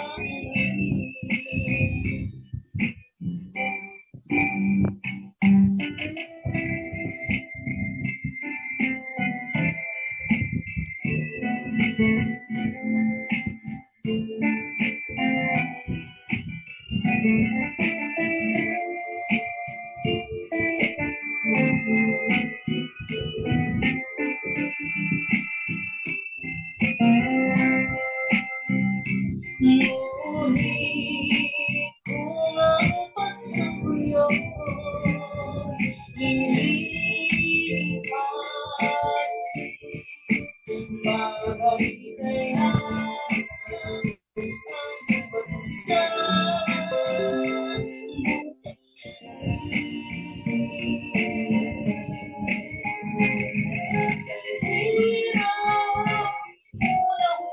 Ngunit kung ang pagsuyo lilipas bagay kaya ang bagustan hirap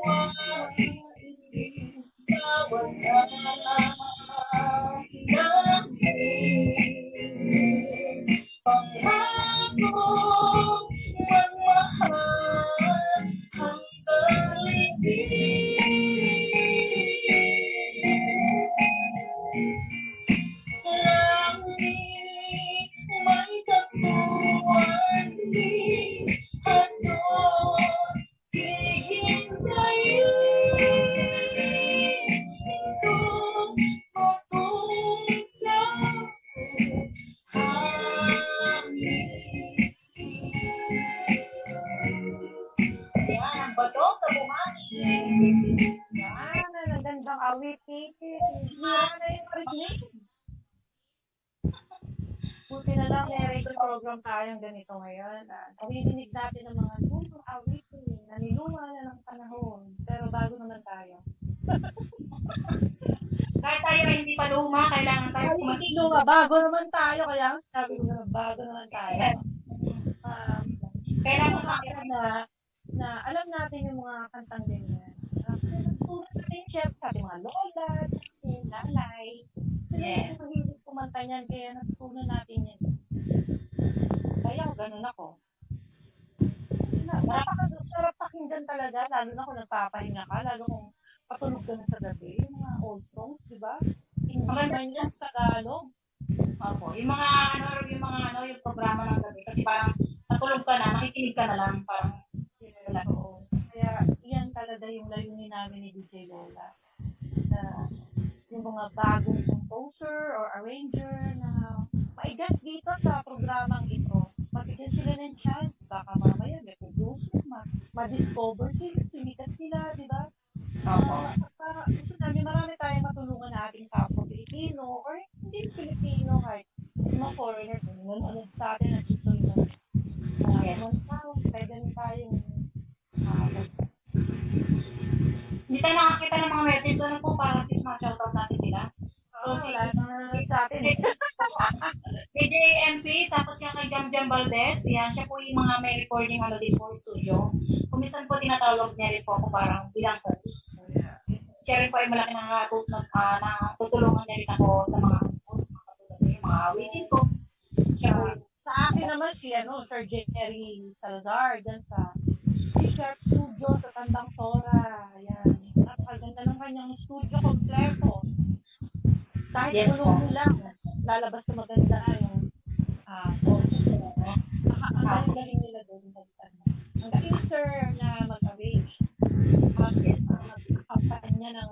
unawain isang awitin. Hira na yung marinig. Buti na lang may radio program tayong ganito ngayon. Naririnig natin ang mga lumang awitin na niluma na ng panahon. Pero bago naman tayo. Kahit tayo ay hindi pa luma, kailangan tayo Ay, hindi luma. Bago naman tayo. Kaya sabi ko na bago naman tayo. Kailangan Kaya na alam natin yung mga kantang ganyan. Tulad natin, chef, sa ating mga lola, ating nanay. Sila Yes. yung mahilig kumanta niyan, kaya natutunan natin yan. Kaya ako, ganun ako. Sarap pakinggan talaga, lalo na kung nagpapahinga ka, lalo kung patulog ka na sa gabi, yung mga old songs, di ba? Hindi man yan Tagalog. Opo, yung programa ng gabi kasi parang natulog ka na, nakikinig ka na lang, parang Oo. Kaya yan talaga yung layunin namin ni DJ Lola. Na yung mga bagong composer or arranger na maigas dito sa programang ito. Mabigyan sila ng chance. Baka mamaya may producer, ma-discover sila, sumikat sila, di ba? Para gusto namin marami tayong matulungan na ating kapwa Pilipino or hindi Pilipino, kahit mga foreigner, kung nanonood sa atin at gusto nyo. Yes. Pwede rin tayong hindi tayo nakakita ng mga message. So, ano po, parang at least ma-shoutout natin sila. So, wala nang nanonood sa atin. DJ MP, tapos yan kay Jam Jam Valdez, yan, siya po yung mga may recording din po studio. Kuminsan po tinatawag niya rin po ako parang bilang host. Siya rin po ay malaki natutulungan niya rin ako sa mga host, mga katulad niya, yung mga awitin ko. Siya po Sa akin naman si Sir Jerry Salazar dyan sa T-shirt studio sa Tandang Sora. Ayan. Napakaganda ng kanyang studio kompleto. Kahit Yes, bulong lang, lalabas na maganda yung boses. Ang galing nila doon. Ang galing sir na mag-arrange. Mag-accompany niya ng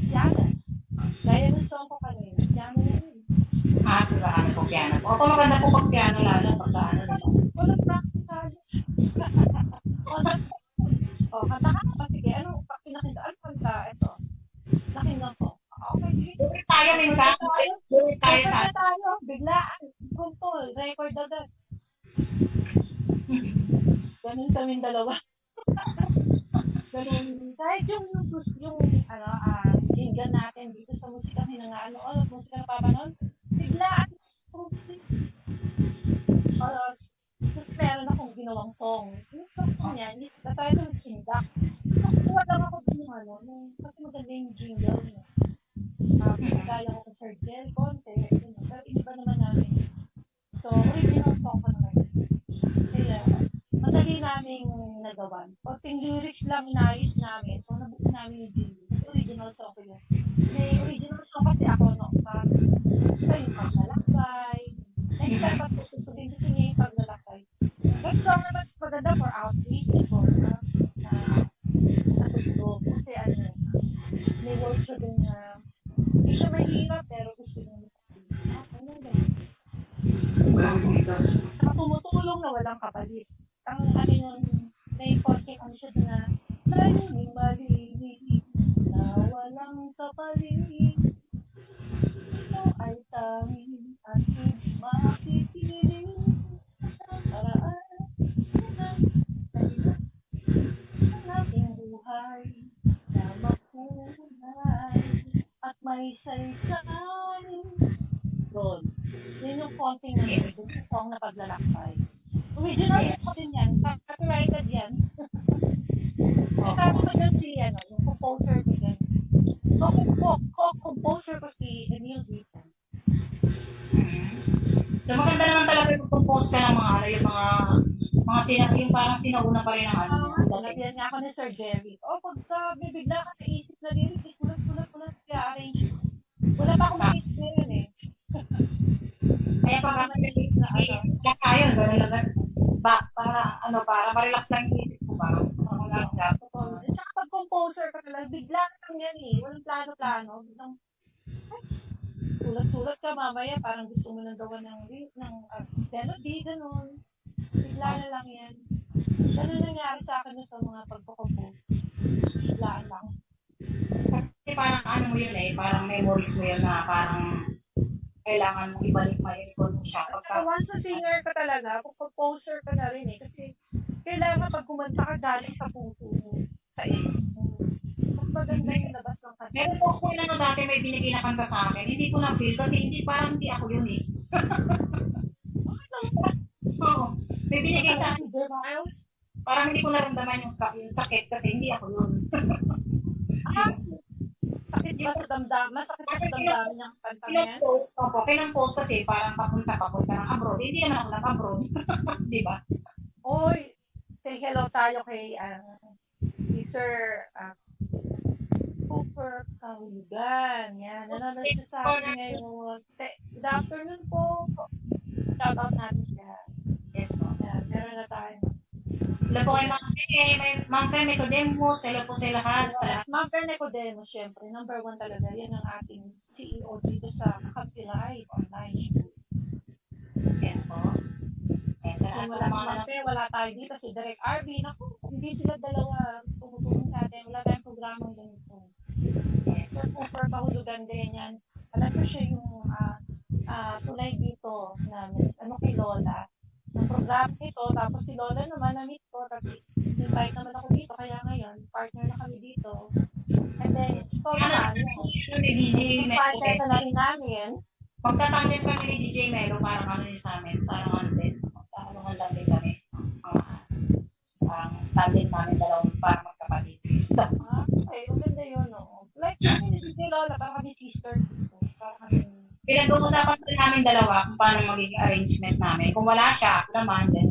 piano. Gaya ng song ko kanina, piano na yun. sa ano po piano. Opo, maganda po pag piano lalo pagka ano nila. Walang practice. Kanta ka pa. Sige, anong pinakita? Ano kanta? Ito. Nakinggan ko. Okay, Duwit tayo minsan. Duwit tayo sa Kanta tayo. Biglaan. Kuntol. Record agad. Ganun kaming dalawa. Ganun. Kahit yung jingle natin dito sa musika musika na papanon, biglaan. Meron akong ginawang song. Yung song ko niya, sa title ng Sindak. Nakuha lang ako din kasi maganda yung jingle niya. Pinagaya ko sa Sir Jel, konti. Pero iba naman namin. So, original song ko naman. Kaya, madali namin nagawan. Konting lyrics lang inayos namin. So, nabuo namin yung jingle. Original song ko yun. May original song kasi ako, ito yung paglalakbay. Next time, pag susubin gusto niya yung paglalakbay. That song naman maganda for outreach, for natutulog. Kasi may words siya din na hindi siya mahirap, pero gusto niya saka tumutulong na walang kapalit. Ang may konting siya na layuning malinis na walang kapalit. Ito ay tanging at makikinig sa paraan ng ating buhay na makulay at may saysay. Doon. Yun yung konting doon sa song na paglalakbay. Original ko din yan. Copyrighted yan. Sabi ko dyan yung composer ko dyan. Co-composer ko si Emil Dito. So maganda naman talaga yung compose ka ng mga yung parang sinauna pa rin ng Nagyan nga ako ni Sir Jerry. Pagka bibigla ka naisip na lyrics, sulat, kaya arrange. Wala pa akong naisip na yun eh. Kaya pag naisip lang tayo, gano'n lang. Para ma-relax lang yung isip ko ba? Tsaka pag composer ka talaga, bigla lang yan eh. Walang plano-plano. Biglang, sulat-sulat ka mamaya, parang gusto mo nang gawa ng melody, gano'n. Bigla na lang yan. Ganun nangyari sa akin sa mga pagpo-compose. Biglaan lang. Kasi parang mo yun eh, parang memories mo yun na parang kailangan mong ibalik ma-recall mo siya. Pero once na singer ka talaga, composer ka na rin eh. Kasi kailangan pag kumanta ka galing sa puso mo, sa ex mo. Mas maganda yung labas ng kanta. Meron po ako na dati may binigay na kanta sa akin, hindi ko na-feel kasi parang hindi ako yun eh. Oo. May binigay sa akin, DJ Miles? parang hindi ko naramdaman yung sakit kasi hindi ako yun. Sakit ba sa damdamin? Masakit ba sa damdamin yung kanta niya? Kailang post kasi parang papunta ng abroad. Hindi naman ako nag-abroad. Di ba? Oy, say hello tayo kay Sir Cooper Kahulugan. Yan, nanonood siya sa akin ngayon. Good afternoon po. Shout out natin siya. Yes po. Yan, meron na tayo. Hello po kay Ma'am Feme Nicodemus. Hello po sa lahat. Ma'am Fer Nicodemus, syempre, number 1 talaga. Yan ang ating CEO dito sa Kakampiray Online Show. Yes po. Kung wala si Ma'am Fer, wala tayo dito. Si Direk RB, naku, hindi sila dalawa tumutulong sa atin. Wala tayong programang ganito. Sir Cooper Kahulugan din yan. Alam ko siya yung tulay dito na kay Lola. Ng programa ito, tapos si Lola naman na-meet ko, tapos invite naman ako dito, kaya ngayon, partner na kami dito. And then, ito naman, yung partner na rin namin. Pagtatandem kami ni DJ Melo, parang ano yun sa amin, parang ano din, magkakaluhan lang din kami. Parang tandem namin dalawang parang magkapatid. Okay, maganda yun, no? Like kami ni DJ Lola, parang kami sister dito. Parang kami Pinag-uusapan din namin dalawa kung paano magiging arrangement namin. Kung wala siya, ako naman din.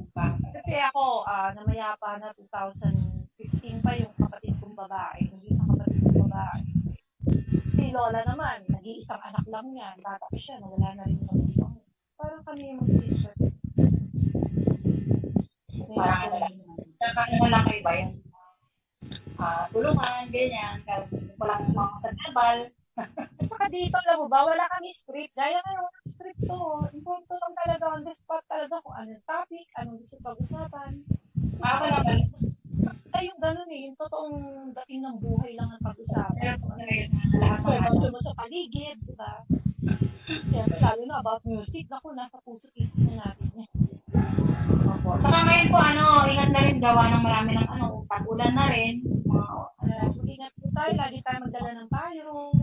Kasi ako, namayapa na 2015 pa yung kapatid kong babae. Naging kapatid kong babae. Si Lola naman, nag-iisang anak lang yan. Bata pa siya, nawala na rin yung ibang. Parang kami yung mag-sister. Parang ano lang. Kakaano lang kayo ba yun? Tulungan, ganyan. Kasi walang mga sa global. Saka dito, alam mo ba, wala kami script. Gaya ngayon, walang script to. Impunto lang talaga on the spot talaga kung anong topic, anong gusto pag-usapan. Ako naman. Yung ganun eh, yung totoong dating ng buhay lang ang pag-usapan. Lahat ng Gusto mo sa paligid, di ba? Siyempre, lalo na about music, naku, nasa puso-isip na natin. Opo. Saka ngayon po, ingat na rin gawa ng marami ng tag-ulan na rin. Mag-ingat po tayo, lagi tayo magdala ng tayong,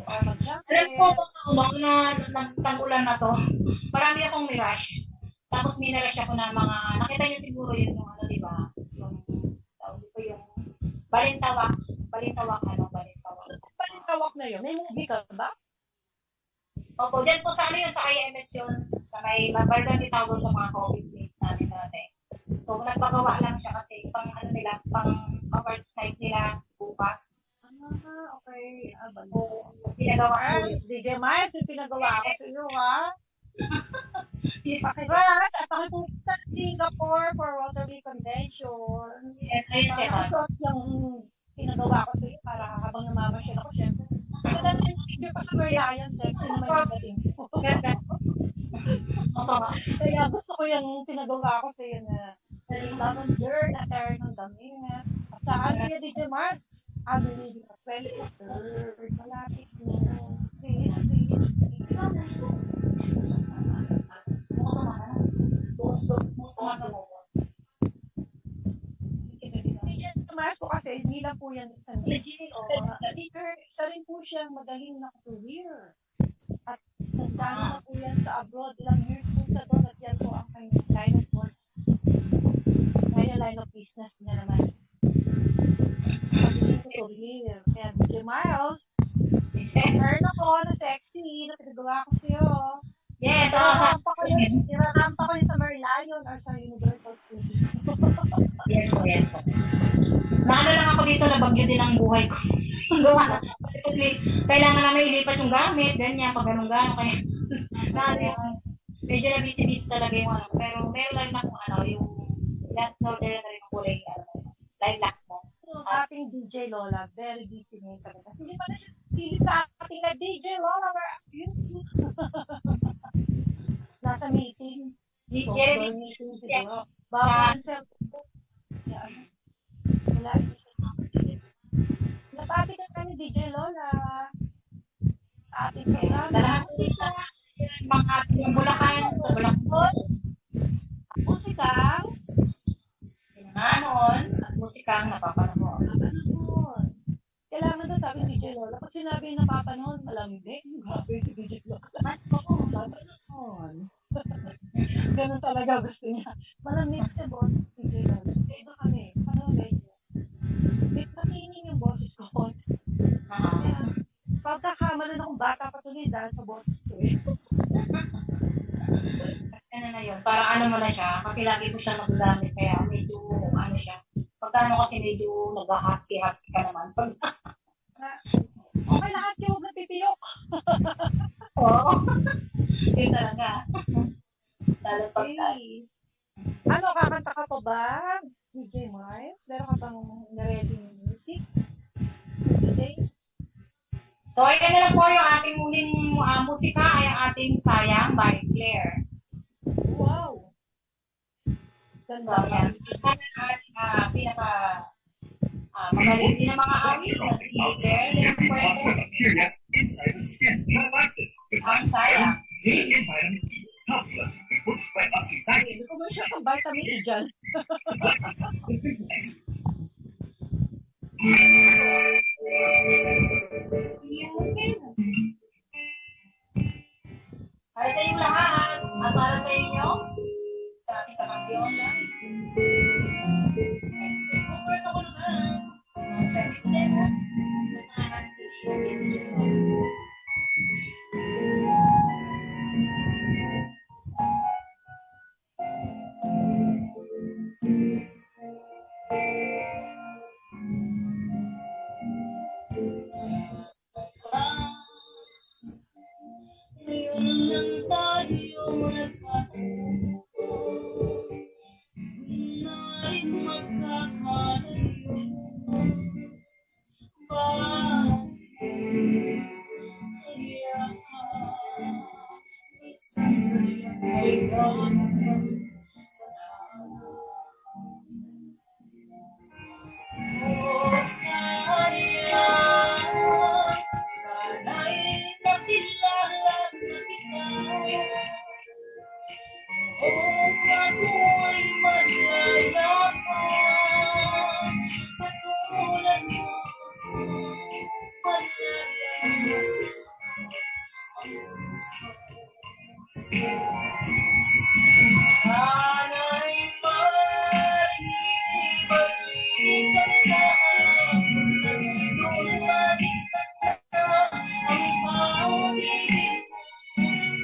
mag-jacket. Alam po kung na nagtag-ulan na to, marami akong nirush. Tapos minarush ako na mga, nakita niyo siguro yun yung di ba? Yung balintawak. Balintawak. Balintawak na yun. May movie ka ba? Opo, dyan po sa yun, sa IMS yun. Sa may Barangay Tower sa mga office mates namin dati. So, nagpagawa lang siya kasi pang awards night nila bukas. Okay. Pinagawa ko yun. DJ Miles, yung pinagawa ko sa iyo, ha? Pakirat, at pakipunta sa Singapore for Rotary Convention. Yes, So, yung pinagawa ko sa iyo para habang namamasyal ako, syempre. Maganda na yung picture pa sa Merlion, sexy naman yung dating ko. Ganda. Kaya gusto ko yung pinagawa ko sa iyo na lavender na terra ng damit. At saan niya DJ Miles? I believe you are 23rd. Malapit mo. Please. Mas po kasi, hindi lang po yan isang DJ o speaker. Isa rin po siyang magaling na career. At nagdano na po yan sa abroad. Ilang years po sa doon at yan po ang kanyang line of work. Kaya line of business niya naman. Career. Kaya DJ Miles, turn ako na sexy na pinagawa ko sa'yo. Yes, Irampa ko yun sa Merlion or sa Universal Studios. Yes po. Naano lang ako dito na bagyo din ang buhay ko. Gawa na. Kailangan namin ilipat yung gamit, ganyan, pag ganun-gano. Kaya, medyo na busy-busy talaga yung pero meron lang akong yung order na rin ang kulay, lilac mo. Ating DJ Lola, very busy ngayon talaga. Hindi pa na siya silip sa ating na DJ Lola, where are you? Nasa meeting. Meeting siguro. Bawal ang cellphone. Wala siya nakasilip. Napati ka kami, DJ Lola. ating programa. Sa lahat ng mga Bulacan, sa Bulacan, Musikang pinanganoon, at musikang napapanahon. napapanood. Kailangan daw sabi ni DJ Lola. Pag sinabi yung napapanood, malamig. Grabe si DJ Lola. Napapanood. Ganun talaga gusto niya. Malamig sa boses ni DJ Lola. Eh, iba kami. Parang medyo. Nakikinig yung boses ko. Kaya, pagkakamalan akong bata pa tuloy dahil sa boses ko eh. Ano na yun, parang ano mo na siya, kasi lagi ko siya nagagamit, kaya medyo, ano siya, pagkano kasi medyo nag-husky-husky ka naman. Pag, Okay lang kasi huwag napipiyok. oo, yun talaga. Lalo pag, Okay. Ano, kakanta ka pa ba, DJ Mars? Meron ka bang na-ready ng music today? so, ayan na lang po yung ating muling musika, ay ang ating Sayang by Claire. Wow! So, Ganda ayan, pa. at pinaka magaling din ang mga awit na si Claire de la Fuente, Bacteria inside the skin. You'll like this. ang Sayang. C in vitamin E helps us boost by up to 90. Hindi ko ba siya ang vitamin E dyan? Para sa inyong lahat, at para sa inyo, sa ating kakampiyon lang. Next week, over ito ko lugan. Sa Nicodemus, at sa akin si DJ. Ngayon lang tayo nagkatagpo, na rin magkakalayo. Bakit kaya ka minsan sa'yo ay ganang tadhana? Oh, sayang, sana'y nakilala na kita. Kung ako ay magyayabang, katulad mo, malalakas ang puso. Sana'y maibalikan ka, nung magistan na ang pag-ibig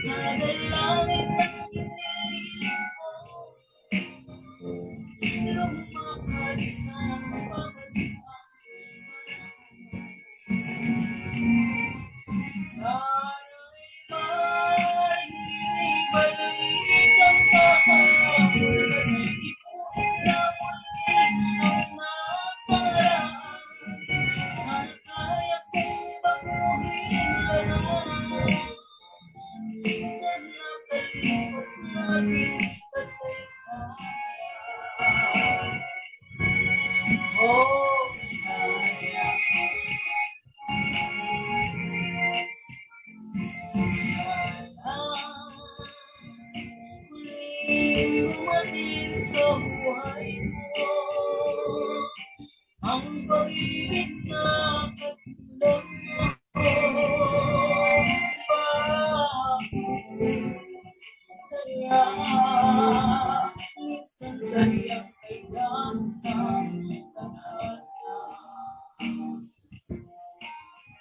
sa dalangin ng hinihiling ko. Lumakad sa pagdamang sana'y maibalikan ka, ibuhin na muli ang nakaraan. Sana kaya kong baguhin lahat sa nakalipas nating kasaysayan. Oh, sayang, sana muling dumating sa buhay mo ang pag-ibig na katulad mo. Bakit kaya minsan sayang ay ganang tadhana?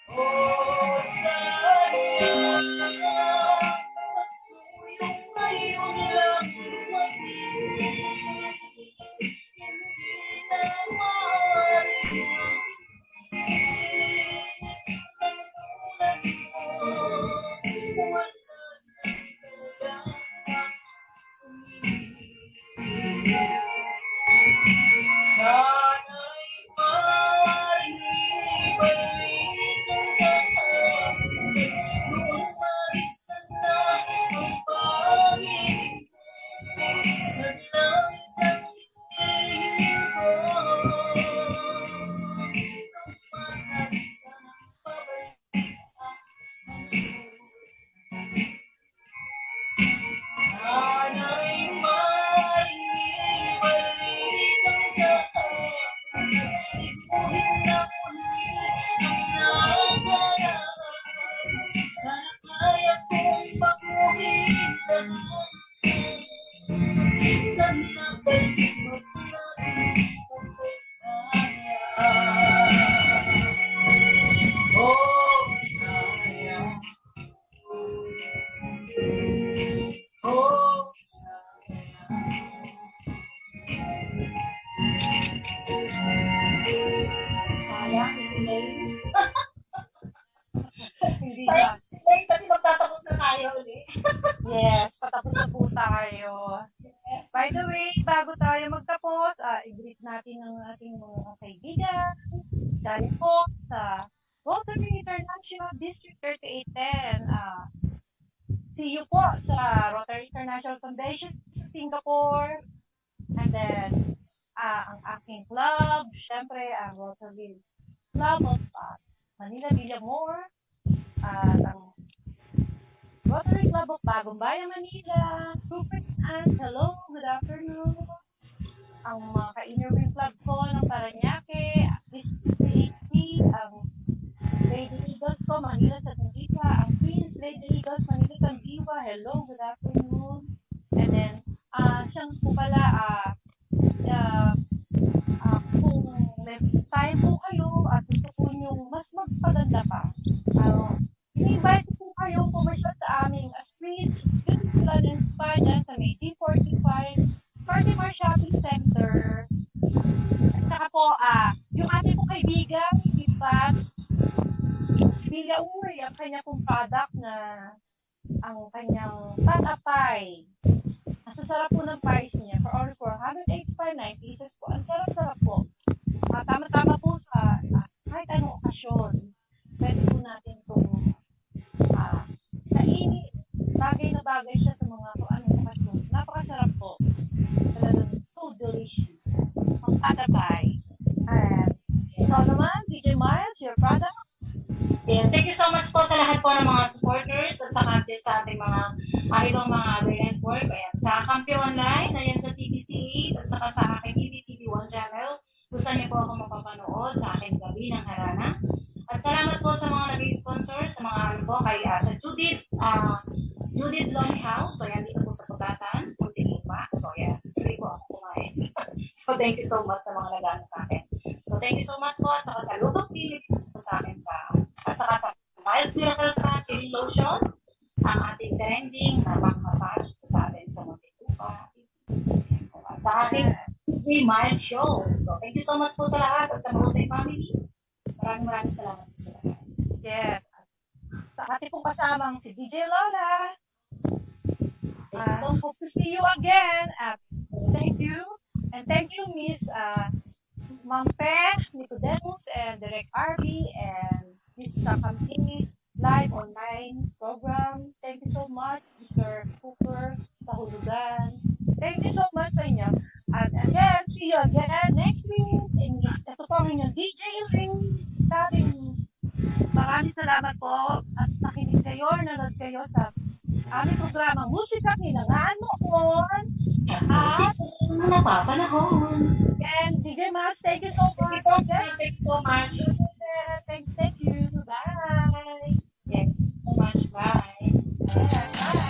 Oh, sayang, kaso yung ngayon lang dumating, Hindi Tayo na. kasi magtatapos na tayo ulit. Yes, patapos na po tayo. Yes. By the way, bago tayo magtapos, i-greet natin ang ating mga kaibigan. Dahil po sa Rotary International District 3810. See you po sa Rotary International Convention sa Singapore. And then, ang aking club, syempre, ang Rotary Club of Manila Villamor. Ang Rotary Club of Bagong Bayan, Manila. Super and hello, good afternoon. Ang mga ka-inner wing club ko ng Paranaque, PHP, ang Lady Eagles ko, Manila sa Sandiwa, ang Queens Lady Eagles, Manila sa Sandiwa, hello, good afternoon. And then, siyang po pala, kung may time po kayo at gusto po nyo mas magpaganda pa, in-invite po kayo pumasyal sa aming streets, beautiful and inspired dyan sa may D45, Furthermore Shopping Center. At saka po, yung ating po kaibigan, si Pat Villa Uy, ang kanya pong product na ang kanyang Pat-a-Pie. Ang sasarap po ng pies niya for only 485 pieces po. Ang sarap-sarap po. Tama-tama po sa kahit anong okasyon. Pwede po natin itong kainin. Bagay na bagay siya sa mga kung anong okasyon. Napakasarap po. Talagang so delicious. Ang Pat-a-Pie. And ikaw naman, DJ Miles, your product? Yes, thank you so much po sa lahat po ng mga supporters at saka din sa ating mga ibang mga other network. Ayan, sa Kampi Online, ayan sa TVC8 at saka sa aking EBTV1 channel. Kung saan niyo po ako mapapanood sa aking gabi ng harana. At salamat po sa mga nag-sponsor, sa mga po kay sa Judith Lomi House. So, ayan, dito po sa Pagatan, Muntinlupa. So, ayan, actually po ako kumain. So, thank you so much sa mga nag-ano sa akin. So, thank you so much po at saka sa Lutong Philippines po sa akin at saka sa Miles Miracle Patch, Chili Lotion, ang ating trending na pang-massage ito sa atin sa Muntinlupa. Sa aking 3 Mile Show. So, thank you so much po sa lahat at sa Mahusay Family. Maraming salamat po sa lahat. Yes. Sa ating pong kasamang si DJ Lola. Hope to see you again. Thank you. And thank you, Miss Ma'am Pe, Nicodemus, and Direct RB, and Miss Campini live online program. Thank you so much, Mr. Cooper, Tahulugan. Thank you so much sa inyo. And again, see you again next week. And ito po ang inyong DJ Ring. Maraming salamat po at nakinig kayo, nanood kayo sa aming programa Musika Hinangaan Noon. At napapanahon. And DJ Mas, thank you so much. Thank you so much. Thank you. Bye. Yes, thank you so much. Bye. Yeah, bye.